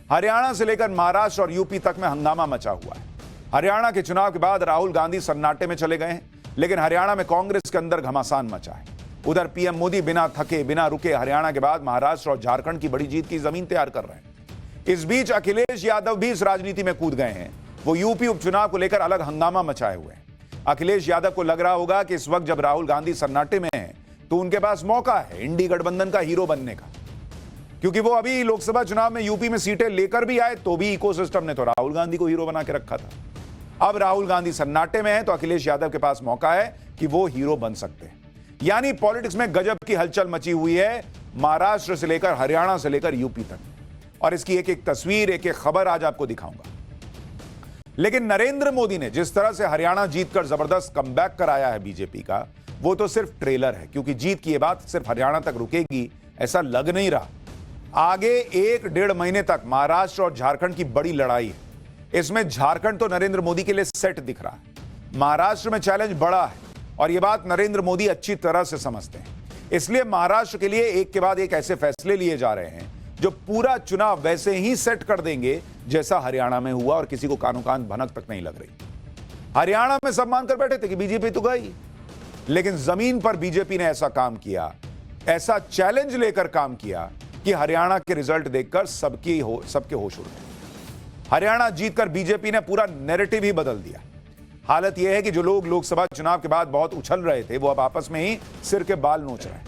हरियाणा से लेकर महाराष्ट्र और यूपी तक में हंगामा मचा हुआ है। हरियाणा के चुनाव के बाद राहुल गांधी सन्नाटे में चले गए हैं, लेकिन हरियाणा में कांग्रेस के अंदर घमासान मचा है। उधर पीएम मोदी बिना थके बिना रुके हरियाणा के बाद महाराष्ट्र और झारखंड की बड़ी जीत की जमीन तैयार कर रहे हैं। इस बीच अखिलेश यादव भी इस राजनीति में कूद गए हैं। वो यूपी उपचुनाव को लेकर अलग हंगामा मचाए हुए हैं। अखिलेश यादव को लग रहा होगा कि इस वक्त जब राहुल गांधी सन्नाटे में हैं, तो उनके पास मौका है इंडी गठबंधन का हीरो बनने का, क्योंकि वो अभी लोकसभा चुनाव में यूपी में सीटें लेकर भी आए तो भी इकोसिस्टम ने तो राहुल गांधी को हीरो बना के रखा था। अब राहुल गांधी सन्नाटे में है तो अखिलेश यादव के पास मौका है कि वो हीरो बन सकते हैं। यानी पॉलिटिक्स में गजब की हलचल मची हुई है, महाराष्ट्र से लेकर हरियाणा से लेकर यूपी तक। और इसकी एक एक तस्वीर, एक एक खबर आज आपको दिखाऊंगा। लेकिन नरेंद्र मोदी ने जिस तरह से हरियाणा जीतकर जबरदस्त कमबैक कराया है बीजेपी का, वो तो सिर्फ ट्रेलर है, क्योंकि जीत की ये बात सिर्फ हरियाणा तक रुकेगी ऐसा लग नहीं रहा। आगे 1-1.5 महीने तक महाराष्ट्र और झारखंड की बड़ी लड़ाई है। इसमें झारखंड तो नरेंद्र मोदी के लिए सेट दिख रहा है, महाराष्ट्र में चैलेंज बड़ा है और यह बात नरेंद्र मोदी अच्छी तरह से समझते हैं। इसलिए महाराष्ट्र के लिए एक के बाद एक ऐसे फैसले लिए जा रहे हैं जो पूरा चुनाव वैसे ही सेट कर देंगे जैसा हरियाणा में हुआ, और किसी को कानो कान भनक तक नहीं लग रही। हरियाणा में सब मानकर बैठे थे कि बीजेपी तो गई, लेकिन जमीन पर बीजेपी ने ऐसा काम किया, ऐसा चैलेंज लेकर काम किया कि हरियाणा के रिजल्ट देखकर सबके होश उड़ गए। हरियाणा जीतकर बीजेपी ने पूरा नैरेटिव ही बदल दिया। हालत यह है कि जो लोग लोकसभा चुनाव के बाद बहुत उछल रहे थे, वो अब आपस में ही सिर के बाल नोच रहे हैं।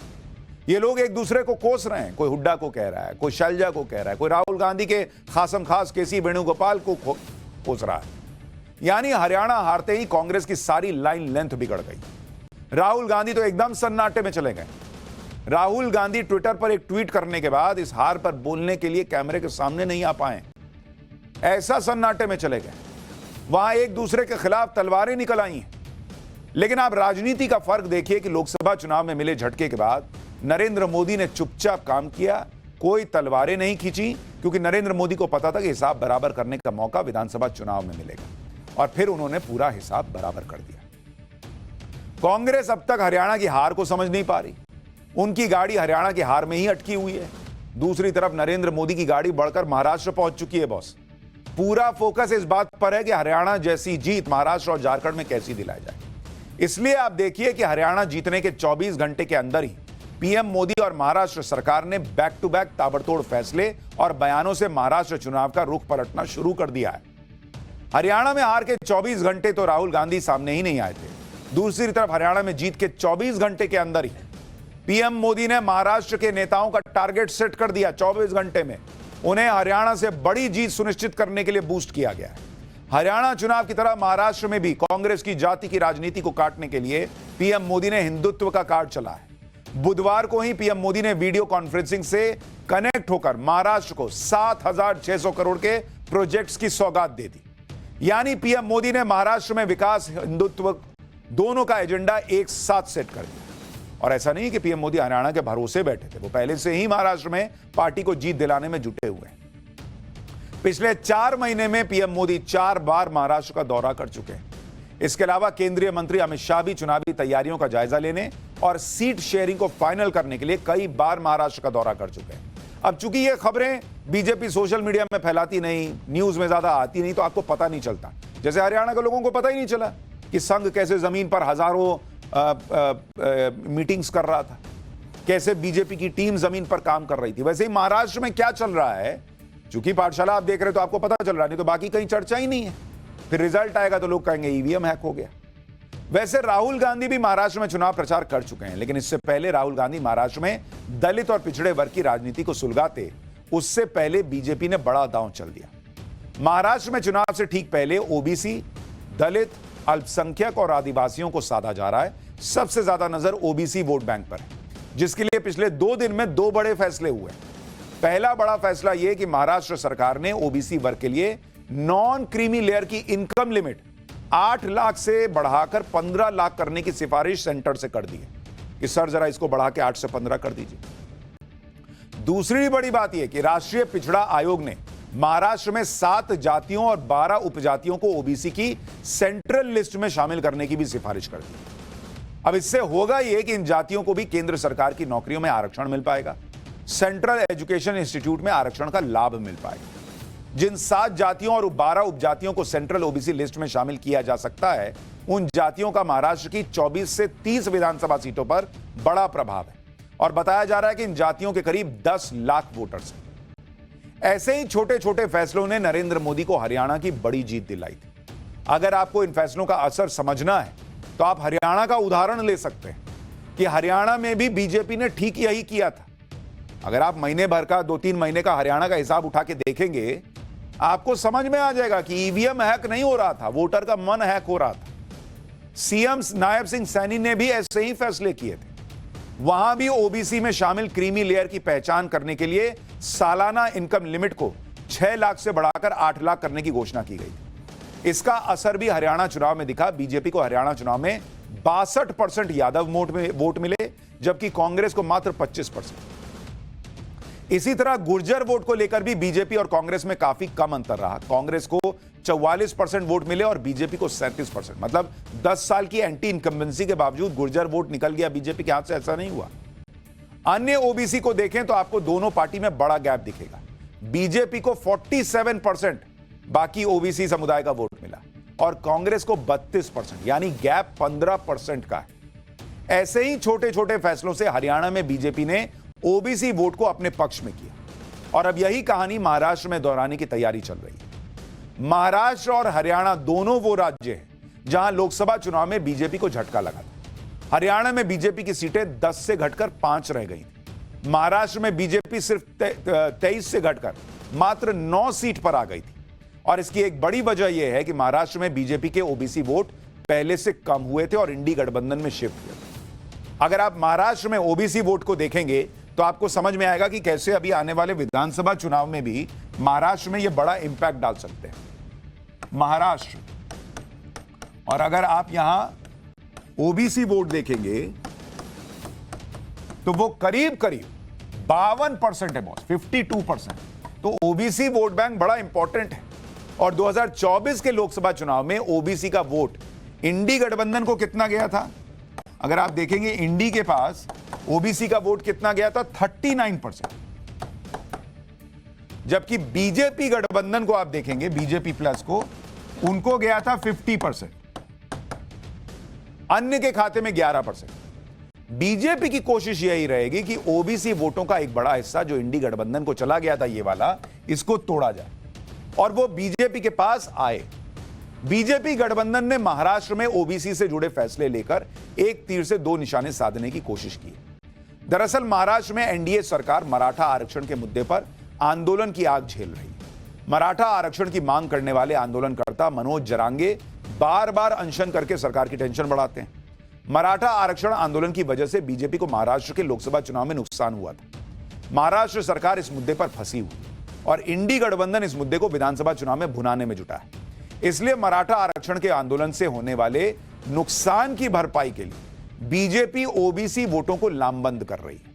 ये लोग एक दूसरे को कोस रहे हैं, कोई हुड्डा को कह रहा है, कोई शैलजा को कह रहा है, कोई राहुल गांधी के खासम खास केसी वेणुगोपाल को कोस रहा है। यानी हरियाणा हारते ही कांग्रेस की सारी लाइन लेंथ बिगड़ गई। राहुल गांधी तो एकदम सन्नाटे में चले गए। राहुल गांधी ट्विटर पर एक ट्वीट करने के बाद इस हार पर बोलने के लिए कैमरे के सामने नहीं आ पाए, ऐसा सन्नाटे में चले गए। वहां एक दूसरे के खिलाफ तलवारें निकल आई हैं। लेकिन आप राजनीति का फर्क देखिए कि लोकसभा चुनाव में मिले झटके के बाद नरेंद्र मोदी ने चुपचाप काम किया, कोई तलवारें नहीं खींची, क्योंकि नरेंद्र मोदी को पता था कि हिसाब बराबर करने का मौका विधानसभा चुनाव में मिलेगा, और फिर उन्होंने पूरा हिसाब बराबर कर दिया। कांग्रेस अब तक हरियाणा की हार को समझ नहीं पा रही, उनकी गाड़ी हरियाणा की हार में ही अटकी हुई है। दूसरी तरफ नरेंद्र मोदी की गाड़ी बढ़कर महाराष्ट्र पहुंच चुकी है। बॉस, पूरा फोकस इस बात पर है कि हरियाणा जैसी जीत महाराष्ट्र और झारखंड में कैसी दिलाई जाए। इसलिए आप देखिए कि हरियाणा जीतने के 24 घंटे के अंदर ही पीएम मोदी और महाराष्ट्र सरकार ने बैक टू बैक ताबड़तोड़ फैसले और बयानों से महाराष्ट्र चुनाव का रुख पलटना शुरू कर दिया है। हरियाणा में हार के 24 घंटे तो राहुल गांधी सामने ही नहीं आए थे। दूसरी तरफ हरियाणा में जीत के 24 घंटे के अंदर ही पीएम मोदी ने महाराष्ट्र के नेताओं का टारगेट सेट कर दिया। 24 घंटे में उन्हें हरियाणा से बड़ी जीत सुनिश्चित करने के लिए बूस्ट किया गया है। हरियाणा चुनाव की तरह महाराष्ट्र में भी कांग्रेस की जाति की राजनीति को काटने के लिए पीएम मोदी ने हिंदुत्व का कार्ड चला है। बुधवार को ही पीएम मोदी ने वीडियो कॉन्फ्रेंसिंग से कनेक्ट होकर महाराष्ट्र को 7,600 करोड़ के प्रोजेक्ट्स की सौगात दे दी। यानी पीएम मोदी ने महाराष्ट्र में विकास, हिंदुत्व दोनों का एजेंडा एक साथ सेट कर दिया। और ऐसा नहीं कि पीएम मोदी हरियाणा के भरोसे बैठे थे, वो पहले से ही महाराष्ट्र में पार्टी को जीत दिलाने में जुटे हुए हैं। पिछले 4 महीने में पीएम मोदी 4 बार महाराष्ट्र का दौरा कर चुके हैं। इसके अलावा केंद्रीय मंत्री अमित शाह भी चुनावी तैयारियों का जायजा लेने और सीट शेयरिंग को फाइनल करने के लिए कई बार महाराष्ट्र का दौरा कर चुके हैं। अब चूंकि ये खबरें बीजेपी सोशल मीडिया में फैलाती नहीं, न्यूज में ज्यादा आती नहीं, तो आपको पता नहीं चलता। जैसे हरियाणा के लोगों को पता ही नहीं चला कि संघ कैसे जमीन पर हजारों मीटिंग्स कर रहा था, कैसे बीजेपी की टीम जमीन पर काम कर रही थी। वैसे ही महाराष्ट्र में क्या चल रहा है, चूंकि पाठशाला आप देख रहे हो तो आपको पता चल रहा है, नहीं तो बाकी कहीं चर्चा ही नहीं है। फिर रिजल्ट आएगा तो लोग कहेंगे ईवीएम हैक हो गया। वैसे राहुल गांधी भी महाराष्ट्र में चुनाव प्रचार कर चुके हैं, लेकिन इससे पहले राहुल गांधी महाराष्ट्र में दलित और पिछड़े वर्ग की राजनीति को सुलगाते, उससे पहले बीजेपी ने बड़ा दांव चल दिया। महाराष्ट्र में चुनाव से ठीक पहले ओबीसी, दलित, अल्पसंख्यक और आदिवासियों को साधा जा रहा है। सबसे ज्यादा नजर ओबीसी वोट बैंक पर है, जिसके लिए पिछले 2 दिन में 2 बड़े फैसले हुए। पहला बड़ा फैसला यह कि महाराष्ट्र सरकार ने ओबीसी वर्ग के लिए नॉन क्रीमी लेयर की इनकम लिमिट 8 लाख से बढ़ाकर 15 लाख करने की सिफारिश सेंटर से कर दी है कि सर जरा इसको बढ़ा के 8 से 15 कर दीजिए। दूसरी बड़ी बात यह कि राष्ट्रीय पिछड़ा आयोग ने महाराष्ट्र में 7 जातियों और 12 उपजातियों को ओबीसी की सेंट्रल लिस्ट में शामिल करने की भी सिफारिश कर दी। अब इससे होगा यह कि इन जातियों को भी केंद्र सरकार की नौकरियों में आरक्षण मिल पाएगा, सेंट्रल एजुकेशन इंस्टीट्यूट में आरक्षण का लाभ मिल पाएगा। जिन 7 जातियों और 12 उपजातियों को सेंट्रल ओबीसी लिस्ट में शामिल किया जा सकता है, उन जातियों का महाराष्ट्र की 24 से 30 विधानसभा सीटों पर बड़ा प्रभाव है और बताया जा रहा है कि इन जातियों के करीब 10 लाख वोटर्स हैं। ऐसे ही छोटे छोटे फैसलों ने नरेंद्र मोदी को हरियाणा की बड़ी जीत दिलाई थी। अगर आपको इन फैसलों का असर समझना है तो आप हरियाणा का उदाहरण ले सकते हैं कि हरियाणा में भी बीजेपी ने ठीक यही किया था। अगर आप महीने भर का 2-3 महीने का हरियाणा का हिसाब उठा के देखेंगे, आपको समझ में आ जाएगा कि ईवीएम हैक नहीं हो रहा था, वोटर का मन हैक हो रहा था। सीएम नायब सिंह सैनी ने भी ऐसे ही फैसले किए थे। वहां भी ओबीसी में शामिल क्रीमी लेयर की पहचान करने के लिए सालाना इनकम लिमिट को 6 लाख से बढ़ाकर 8 लाख करने की घोषणा की गई थी। इसका असर भी हरियाणा चुनाव में दिखा। बीजेपी को हरियाणा चुनाव में 62% यादव वोट मिले, जबकि कांग्रेस को मात्र 25%। इसी तरह गुर्जर वोट को लेकर भी बीजेपी और कांग्रेस में काफी कम अंतर रहा। कांग्रेस को 44% वोट मिले और बीजेपी को 37%। मतलब 10 साल की एंटी इनकम्बेंसी के बावजूद गुर्जर वोट निकल गया बीजेपी के हाथ से, ऐसा नहीं हुआ। अन्य ओबीसी को देखें तो आपको दोनों पार्टी में बड़ा गैप दिखेगा। बीजेपी को 47% बाकी ओबीसी समुदाय का वोट मिला और कांग्रेस को 32%, यानी गैप 15% का है। ऐसे ही छोटे छोटे फैसलों से हरियाणा में बीजेपी ने ओबीसी वोट को अपने पक्ष में किया और अब यही कहानी महाराष्ट्र में दोहराने की तैयारी चल रही है। महाराष्ट्र और हरियाणा दोनों वो राज्य हैं जहां लोकसभा चुनाव में बीजेपी को झटका लगा था। हरियाणा में बीजेपी की सीटें 10 से घटकर 5 रह गई। महाराष्ट्र में बीजेपी सिर्फ 23 से घटकर मात्र 9 सीट पर आ गई थी और इसकी एक बड़ी वजह यह है कि महाराष्ट्र में बीजेपी के ओबीसी वोट पहले से कम हुए थे और इंडी गठबंधन में शिफ्ट हुए थे। अगर आप महाराष्ट्र में ओबीसी वोट को देखेंगे तो आपको समझ में आएगा कि कैसे अभी आने वाले विधानसभा चुनाव में भी महाराष्ट्र में यह बड़ा इंपैक्ट डाल सकते हैं। महाराष्ट्र, और अगर आप यहां ओबीसी वोट देखेंगे तो वो करीब करीब 52% है बॉस, 52%। तो ओबीसी वोट बैंक बड़ा इंपॉर्टेंट है और 2024 के लोकसभा चुनाव में ओबीसी का वोट इंडी गठबंधन को कितना गया था? अगर आप देखेंगे इंडी के पास ओबीसी का वोट कितना गया था? 39%। जबकि बीजेपी गठबंधन को आप देखेंगे, बीजेपी प्लस को, उनको गया था 50%, अन्य के खाते में 11%। बीजेपी की कोशिश यही रहेगी कि ओबीसी वोटों का एक बड़ा हिस्सा जो इंडी गठबंधन को चला गया था, ये वाला, इसको तोड़ा जाए और वो बीजेपी के पास आए। बीजेपी गठबंधन ने महाराष्ट्र में ओबीसी से जुड़े फैसले लेकर एक तीर से 2 निशाने साधने की कोशिश की। दरअसल महाराष्ट्र में एनडीए सरकार मराठा आरक्षण के मुद्दे पर आंदोलन की आग झेल रही है। मराठा आरक्षण की मांग करने वाले आंदोलनकर्ता मनोज जरांगे बार बार अनशन करके सरकार की टेंशन बढ़ाते हैं। मराठा आरक्षण आंदोलन की वजह से बीजेपी को महाराष्ट्र के लोकसभा चुनाव में नुकसान हुआ था। महाराष्ट्र सरकार इस मुद्दे पर फंसी हुई और इंडी गठबंधन इस मुद्दे को विधानसभा चुनाव में भुनाने में जुटा है। इसलिए मराठा आरक्षण के आंदोलन से होने वाले नुकसान की भरपाई के लिए बीजेपी ओबीसी वोटों को लामबंद कर रही है।